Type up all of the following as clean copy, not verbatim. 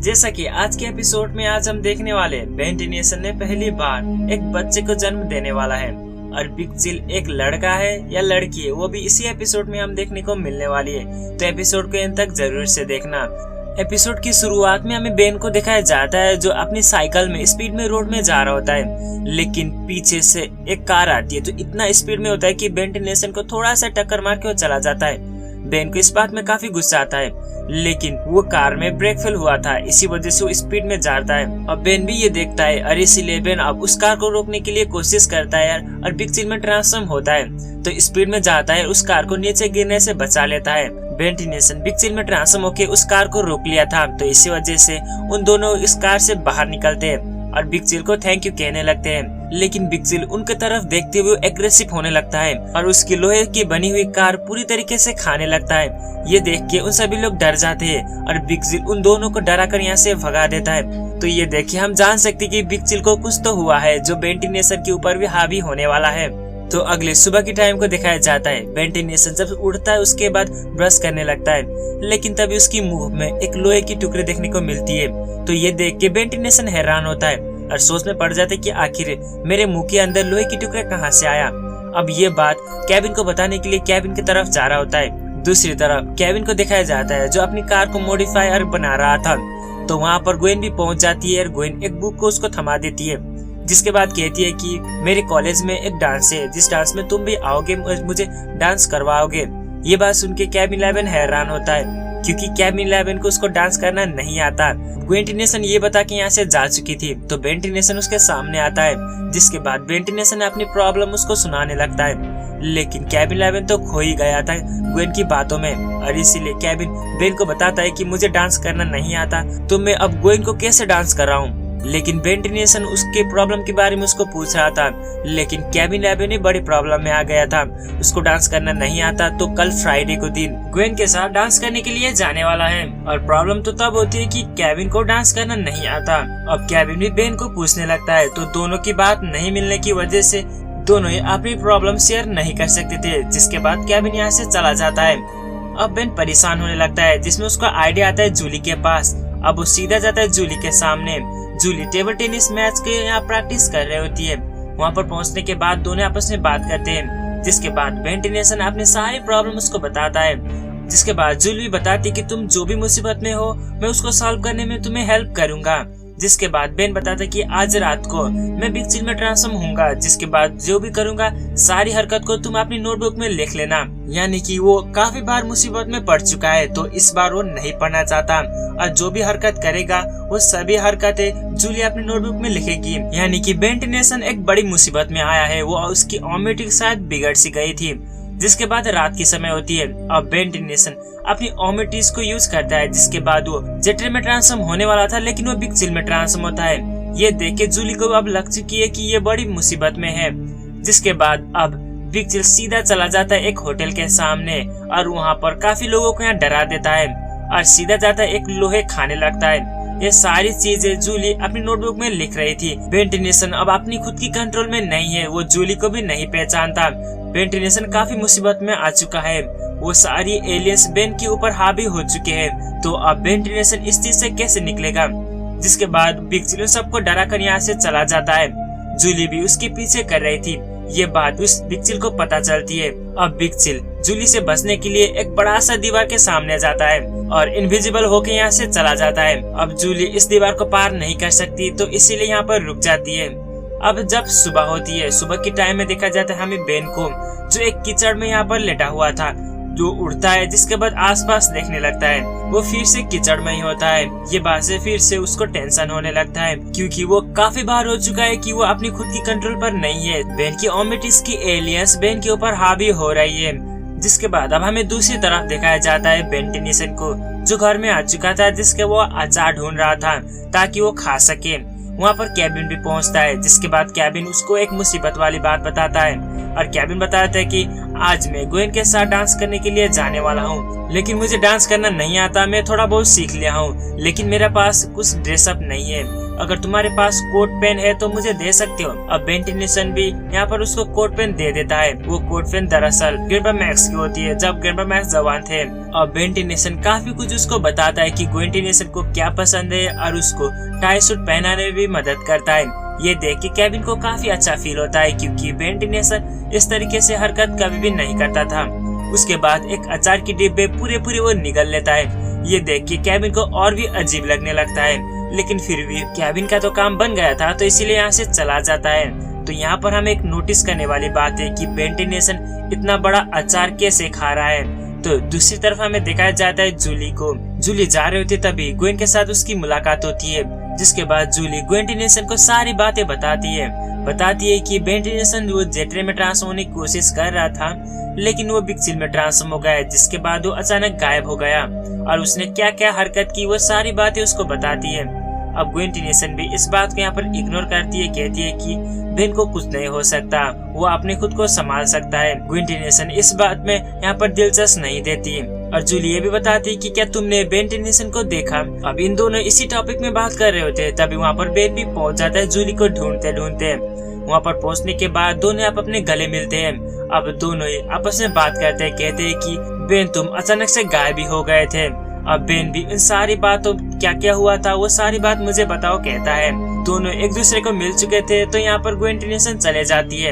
जैसा कि आज के एपिसोड में आज हम देखने वाले बेन टेनिसन ने पहली बार एक बच्चे को जन्म देने वाला है और बिग चिल एक लड़का है या लड़की है वो भी इसी एपिसोड में हम देखने को मिलने वाली है। तो एपिसोड को एंड तक जरूर से देखना। एपिसोड की शुरुआत में हमें बेन को दिखाया जाता है जो अपनी साइकिल में स्पीड में रोड में जा रहा होता है, लेकिन पीछे से एक कार आती है जो इतना स्पीड में होता है कि बेन टेनिसन को थोड़ा सा टक्कर मार के वो चला जाता है। बेन को इस बात में काफी गुस्सा आता है, लेकिन वो कार में ब्रेक फेल हुआ था, इसी वजह से वो स्पीड में जाता है। अब बेन भी ये देखता है और इसीलिए बेन अब उस कार को रोकने के लिए कोशिश करता है और बिग चिल में ट्रांसफॉर्म होता है तो स्पीड में जाता है, उस कार को नीचे गिरने से बचा लेता है। बेन टेनिसन बिग चिल में ट्रांसफॉर्म होकर उस कार को रोक लिया था, तो इसी वजह से उन दोनों इस कार से बाहर निकलते हैं और बिग चिल को थैंक यू कहने लगते हैं। लेकिन बिग चिल उनके तरफ देखते हुए एग्रेसिव होने लगता है और उसकी लोहे की बनी हुई कार पूरी तरीके से खाने लगता है। ये देख के उन सभी लोग डर जाते हैं और बिग चिल उन दोनों को डरा कर यहाँ से भगा देता है। तो ये देखिए हम जान सकते हैं कि बिग चिल को कुछ तो हुआ है जो बेन टेनिसन के ऊपर भी हावी होने वाला है। तो अगले सुबह की टाइम को दिखाया जाता है। बेन टेनिसन जब उठता है उसके बाद ब्रश करने लगता है, लेकिन तभी उसकी मुंह में एक लोहे की टुकड़ी देखने को मिलती है। तो ये देख के बेन टेनिसन हैरान होता है और सोच में पड़ जाता है कि आखिर मेरे मुंह के अंदर लोहे की टुकड़ा कहाँ से आया। अब ये बात केविन को बताने के लिए केविन की तरफ जा रहा होता है। दूसरी तरफ केविन को दिखाया जाता है जो अपनी कार को मॉडिफाई और बना रहा था। तो वहाँ पर ग्वेन भी पहुँच जाती है और ग्वेन एक बुक को उसको थमा देती है, जिसके बाद कहती है कि मेरे कॉलेज में एक डांस है जिस डांस में तुम भी आओगे, मुझे डांस करवाओगे। ये बात सुन के केविन 11 हैरान होता है क्योंकि केविन 11 को उसको डांस करना नहीं आता। बेन टेनिसन ये बता के यहाँ से जा चुकी थी, तो बेन टेनिसन उसके सामने आता है, जिसके बाद बेन टेनिसन अपनी प्रॉब्लम उसको सुनाने लगता है। लेकिन केविन 11 तो खो ही गया था ग्वेन की बातों में और इसीलिए केविन बेन को बताता है कि मुझे डांस करना नहीं आता तो मैं अब ग्वेन को कैसे डांस कर रहा हूँ। लेकिन बेन टेनिसन उसके प्रॉब्लम के बारे में उसको पूछ रहा था, लेकिन केविन 11 बड़ी प्रॉब्लम में आ गया था, उसको डांस करना नहीं आता। तो कल फ्राइडे को दिन ग्वेन के साथ डांस करने के लिए जाने वाला है और प्रॉब्लम तो तब होती है कि केविन को डांस करना नहीं आता। अब केविन भी बेन को पूछने लगता है, तो दोनों की बात नहीं मिलने की वजह से दोनों ही अपनी प्रॉब्लम शेयर नहीं कर सकते थे, जिसके बाद केविन यहाँ से चला जाता है। अब बेन परेशान होने लगता है, जिसमें उसका आइडिया आता है जूली के पास। अब वो सीधा जाता है जूली के सामने। जूली टेबल टेनिस मैच के यहाँ प्रैक्टिस कर रही होती है। वहाँ पर पहुँचने के बाद दोनों आपस में बात करते हैं, जिसके बाद बेन टेनिसन अपनी सारी प्रॉब्लम उसको बताता है, जिसके बाद जूली भी बताती है कि तुम जो भी मुसीबत में हो मैं उसको सॉल्व करने में तुम्हें हेल्प करूंगा। जिसके बाद बेन बताता है कि आज रात को मैं बिग चिल में ट्रांसफॉर्म होऊंगा, जिसके बाद जो भी करूंगा सारी हरकत को तुम अपनी नोटबुक में लिख लेना। यानी कि वो काफी बार मुसीबत में पड़ चुका है तो इस बार वो नहीं पढ़ना चाहता और जो भी हरकत करेगा वो सभी हरकतें जूली अपनी नोटबुक में लिखेगी। यानी कि बेन टेनिसन एक बड़ी मुसीबत में आया है, वो उसकी ओमेटिक शायद बिगड़ सी गई थी। जिसके बाद रात की समय होती है। अब बेन टेनिसन अपनी ओमेटिस को यूज करता है, जिसके बाद वो जेटर में ट्रांसफॉर्म होने वाला था लेकिन वो बिग चिल में ट्रांसफॉर्म होता है। ये देख के जूली को अब लग चुकी है कि ये बड़ी मुसीबत में है। जिसके बाद अब बिग चिल सीधा चला जाता है एक होटल के सामने और वहाँ पर काफी लोगों को यहाँ डरा देता है और सीधा जाता है एक लोहे खाने लगता है। ये सारी चीजें जूली अपनी नोटबुक में लिख रही थी। बेन टेनिसन अब अपनी खुद की कंट्रोल में नहीं है, वो जूली को भी नहीं पहचानता। बेन टेनिसन काफी मुसीबत में आ चुका है, वो सारी एलियंस बेन के ऊपर हावी हो चुके हैं। तो अब बेन टेनिसन इस चीज से कैसे निकलेगा। जिसके बाद बिग चिल सबको डरा कर यहाँ से चला जाता है। जूली भी उसके पीछे कर रही थी, ये बात उस बिग चिल को पता चलती है। अब बिग चिल जूली से बचने के लिए एक बड़ा सा दीवार के सामने जाता है और इनविजिबल होके यहाँ से चला जाता है। अब जूली इस दीवार को पार नहीं कर सकती तो इसीलिए यहाँ पर रुक जाती है। अब जब सुबह होती है, सुबह की टाइम में देखा जाता है हमें बेन को, जो एक कीचड़ में यहाँ पर लेटा हुआ था, जो उड़ता है। जिसके बाद आसपास देखने लगता है, वो फिर से कीचड़ में ही होता है। ये बात से फिर से उसको टेंशन होने लगता है क्योंकि वो काफी बार हो चुका है कि वो अपनी खुद की कंट्रोल पर नहीं है। बेन की ओमेटिस की एलियंस बेन के ऊपर हावी हो रही है। जिसके बाद अब हमें दूसरी तरफ दिखाया जाता है बेन टेनिसन को, जो घर में आ चुका था, जिसके वो अचार ढूंढ रहा था ताकि वो खा सके। वहाँ पर केविन भी पहुँचता है, जिसके बाद केविन उसको एक मुसीबत वाली बात बताता है और केविन बताता है कि आज मैं ग्वेन के साथ डांस करने के लिए जाने वाला हूँ, लेकिन मुझे डांस करना नहीं आता, मैं थोड़ा बहुत सीख लिया हूँ लेकिन मेरे पास कुछ ड्रेसअप नहीं है। अगर तुम्हारे पास कोट पेन है तो मुझे दे सकते हो। अब वेंटिलेशन भी यहाँ पर उसको कोट पेन दे देता है। वो कोट पेन दरअसल ग्रैंडपा मैक्स की होती है जब ग्रैंडपा मैक्स जवान थे। अब वेंटिलेशन काफी कुछ उसको बताता है कि वेंटिलेशन को क्या पसंद है और उसको टाई सूट पहनाने में भी मदद करता है। ये देख के केविन को काफी अच्छा फील होता है क्योंकि वेंटिलेशन इस तरीके से हरकत कभी भी नहीं करता था। उसके बाद एक अचार की डिब्बे पूरे वो निगल लेता है। ये देख के केविन को और भी अजीब लगने लगता है, लेकिन फिर भी केविन का तो काम बन गया था तो इसीलिए यहाँ से चला जाता है। तो यहाँ पर हमें एक नोटिस करने वाली बात है कि वेंटिलेशन इतना बड़ा अचार कैसे खा रहा है। तो दूसरी तरफ हमें दिखाया जाता है जूली को। जूली जा रहे होते तभी ग्वेन के साथ उसकी मुलाकात होती है, जिसके बाद जूली वेंटिलेशन को सारी बातें बताती है कि वेंटिलेशन वो जेट्रे में ट्रांसफॉर्म होने की कोशिश कर रहा था, लेकिन वो बिग चिल में ट्रांसफॉर्म हो गया, जिसके बाद वो अचानक गायब हो गया और उसने क्या क्या हरकत की वो सारी बातें उसको बताती है। अब वेंटिलेशन भी इस बात को यहाँ पर इग्नोर करती है, कहती है कि बेन को कुछ नहीं हो सकता, वो अपने खुद को संभाल सकता है। वेंटिलेशन इस बात में यहाँ पर दिलचस्प नहीं देती और जूली ये भी बताती है कि क्या तुमने वेंटिलेशन को देखा। अब इन दोनों इसी टॉपिक में बात कर रहे होते हैं, तभी वहाँ पर बेन भी पहुँच जाता है जूली को ढूंढते। वहाँ पर पहुँचने के बाद दोनों आप अपने गले मिलते हैं। अब दोनों ही आपस में बात करते हैं, कहते हैं कि बेन तुम अचानक से गायब भी हो गए थे। अब बेन भी इन सारी बातों क्या क्या हुआ था वो सारी बात मुझे बताओ कहता है। दोनों एक दूसरे को मिल चुके थे तो यहाँ पर वेंटिलेशन चले जाती है।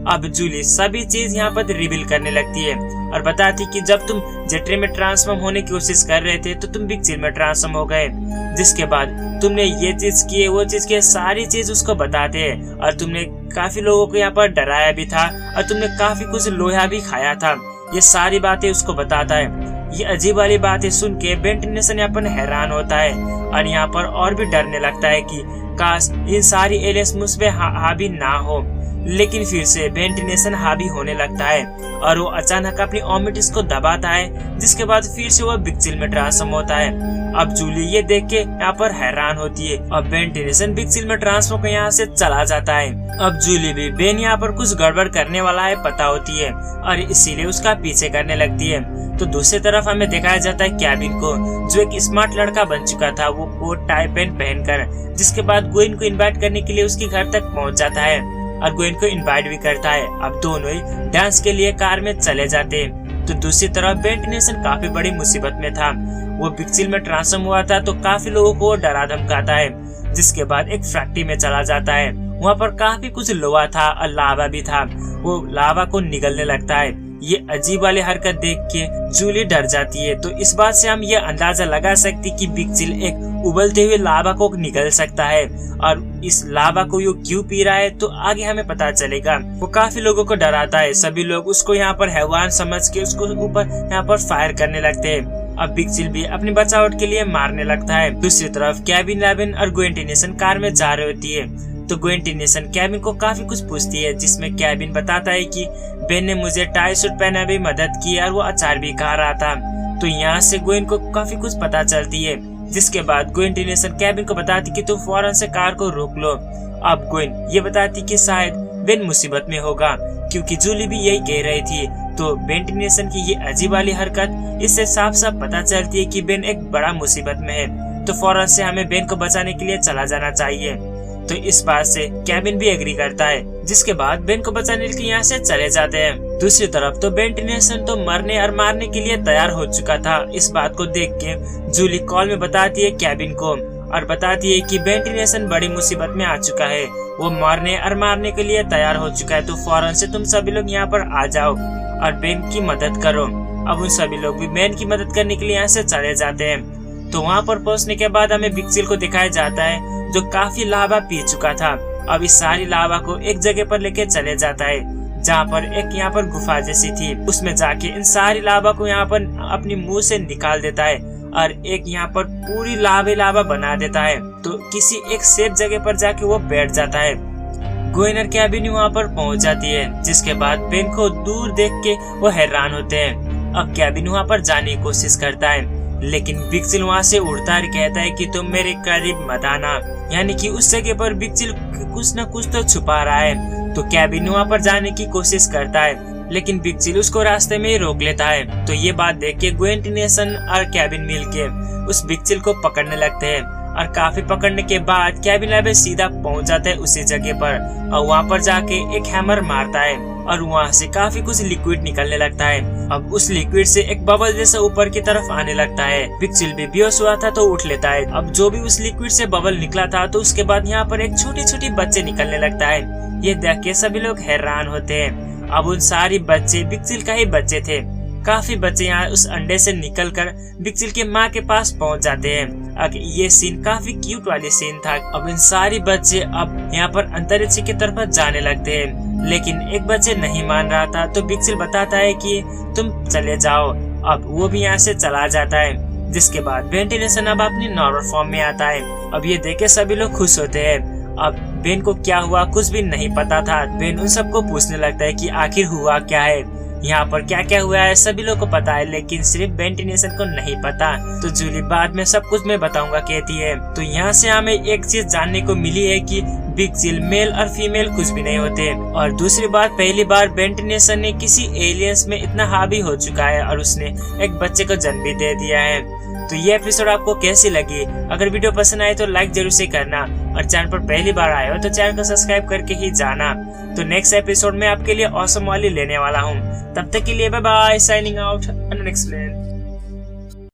अब जूली सभी चीज यहाँ पर रिवील करने लगती है और बताती कि जब तुम जेट्रे में ट्रांसफॉर्म होने की कोशिश कर रहे थे तो तुम बिग चिल में ट्रांसफॉर्म हो गए, जिसके बाद तुमने ये चीज किए वो चीज किए सारी चीज उसको बताते हैं और तुमने काफी लोगों को यहाँ पर डराया भी था और तुमने काफी कुछ लोहा भी खाया था। ये सारी बातें उसको बताता है। ये अजीब वाली बातें सुन के वेंटिलेशन यहाँ पर हैरान होता है और यहाँ पर और भी डरने लगता है कि काश इन सारी एलियंस मुझ पे हावी ना हो। लेकिन फिर से वेंटिलेशन हावी होने लगता है और वो अचानक अपनी ओमिटिस को दबाता है, जिसके बाद फिर से वो बिग चिल में ट्रांसफॉर्म होता है। अब जूली ये देख के यहाँ पर हैरान होती है। अब वेंटिलेशन बिग चिल में ट्रांसफॉर्म होकर यहाँ से चला जाता है। अब जूली भी बेन यहाँ पर कुछ गड़बड़ करने वाला है पता होती है और इसीलिए उसका पीछे करने लगती है। तो दूसरी तरफ हमें दिखाया जाता है केविन को, जो एक स्मार्ट लड़का बन चुका था, वो कोट टाई पेन पहनकर, जिसके बाद ग्वेन को इनवाइट करने के लिए उसके घर तक पहुँच जाता है और ग्वेन को इनवाइट भी करता है। अब दोनों ही डांस के लिए कार में चले जाते हैं। तो दूसरी तरफ वेंटिलेशन काफी बड़ी मुसीबत में था। वो बिग चिल में ट्रांसफॉर्म हुआ था तो काफी लोगों को डरा धमकाता है, जिसके बाद एक फैक्ट्री में चला जाता है। वहाँ पर काफी कुछ लोहा था और लावा भी था। वो लावा को निगलने लगता है। ये अजीब वाली हरकत देख के जूली डर जाती है। तो इस बात से हम ये अंदाजा लगा सकते कि बिग चिल एक उबलते हुए लावा को निगल सकता है और इस लावा को ये क्यों पी रहा है तो आगे हमें पता चलेगा। वो काफी लोगों को डराता है। सभी लोग उसको यहाँ पर हैवान समझ के उसको ऊपर यहाँ पर फायर करने लगते हैं। अब बिग चिल भी अपनी बचावट के लिए मारने लगता है। दूसरी तरफ केविन, लेविन और वेंटिलेशन कार में जा रही होती है। तो वेंटिलेशन केविन को काफी कुछ पूछती है, जिसमें केविन बताता है कि बेन ने मुझे टाई सूट पहने भी मदद की और वो अचार भी खा रहा था। तो यहाँ से ग्वेन को काफी कुछ पता चलती है, जिसके बाद वेंटिलेशन केविन को बताती कि तुम फौरन से कार को रोक लो। अब ग्वेन ये बताती कि शायद बेन मुसीबत में होगा, क्योंकि जूली भी यही कह रही थी। तो वेंटिलेशन की ये अजीब वाली हरकत इससे साफ साफ पता चलती है कि बेन एक बड़ा मुसीबत में है, तो फौरन से हमें बेन को बचाने के लिए चला जाना चाहिए। तो इस बात से केविन भी एग्री करता है, जिसके बाद बेन को बचाने के लिए यहाँ से चले जाते हैं। दूसरी तरफ तो वेंटिलेशन तो मरने और मारने के लिए तैयार हो चुका था। इस बात को देख के जूली कॉल में बताती है केविन को और बताती है कि वेंटिलेशन बड़ी मुसीबत में आ चुका है, वो मरने और मारने के लिए तैयार हो चुका है, तो फौरन से तुम सभी लोग यहाँ पर आ जाओ और बेन की मदद करो। अब उन सभी लोग भी बेन की मदद करने के लिए यहाँ से चले जाते हैं। तो वहाँ पर पहुँचने के बाद हमें बिग चिल को दिखाया जाता है, जो काफी लावा पी चुका था। अब इस सारी लावा को एक जगह पर लेके चले जाता है, जहाँ पर एक यहाँ पर गुफा जैसी थी। उसमें जाके इन सारी लावा को यहाँ पर अपनी मुंह से निकाल देता है और एक यहाँ पर पूरी लावा बना देता है। तो किसी एक सेफ जगह पर जाके वो बैठ जाता है। ग्वेन और केविन वहाँ पर पहुँच जाती है, जिसके बाद बेन को दूर देख के वो हैरान होते हैं। अब केविन वहाँ पर जाने की कोशिश करता है, लेकिन बिग चिल वहाँ से उड़ता है, कहता है कि तुम मेरे करीब मत आना, यानी कि उस जगह पर बिग चिल कुछ न कुछ तो छुपा रहा है। तो केविन वहाँ पर जाने की कोशिश करता है, लेकिन बिग चिल उसको रास्ते में ही रोक लेता है। तो ये बात देख के वेंटिलेशन और केविन मिलके उस बिग चिल को पकड़ने लगते हैं और काफी पकड़ने के बाद केविन लेविस सीधा पहुंच जाता है उसी जगह पर और वहाँ पर जाके एक हैमर मारता है और वहाँ से काफी कुछ लिक्विड निकलने लगता है। अब उस लिक्विड से एक बबल जैसा ऊपर की तरफ आने लगता है। बिग चिल भी बेहोश हुआ था तो उठ लेता है। अब जो भी उस लिक्विड से बबल निकला था तो उसके बाद यहाँ पर एक छोटी छोटी बच्चे निकलने लगता है। ये देख के सभी लोग हैरान होते हैं। अब उन सारी बच्चे बिग चिल का ही बच्चे थे। काफी बच्चे यहाँ उस अंडे से निकलकर बिग चिल के माँ के पास पहुँच जाते हैं। अब ये सीन काफी क्यूट वाली सीन था। अब इन सारी बच्चे अब यहाँ पर अंतरिक्ष की तरफ जाने लगते हैं, लेकिन एक बच्चे नहीं मान रहा था तो बिग चिल बताता है कि तुम चले जाओ। अब वो भी यहाँ से चला जाता है, जिसके बाद बेन टेनिसन अब अपनी नॉर्मल फॉर्म में आता है। अब ये देख के सभी लोग खुश होते हैं। अब बेन को क्या हुआ कुछ भी नहीं पता था। बेन उन सबको पूछने लगता है कि आखिर हुआ क्या है, यहाँ पर क्या क्या हुआ है। सभी लोग को पता है लेकिन सिर्फ बेन टेनिसन को नहीं पता। तो जूली बाद में सब कुछ मैं बताऊंगा कहती है। तो यहाँ से हमें एक चीज जानने को मिली है कि बिग चिल मेल और फीमेल कुछ भी नहीं होते। और दूसरी बात, पहली बार बेन टेनिसन ने किसी एलियंस में इतना हावी हो चुका है और उसने एक बच्चे को जन्म भी दे दिया है। तो ये एपिसोड आपको कैसी लगी? अगर वीडियो पसंद आए तो लाइक जरूर से करना और चैनल पर पहली बार आए हो तो चैनल को सब्सक्राइब करके ही जाना। तो नेक्स्ट एपिसोड में आपके लिए ऑसम वाली लेने वाला हूँ। तब तक के लिए bye bye, signing out, unexplained.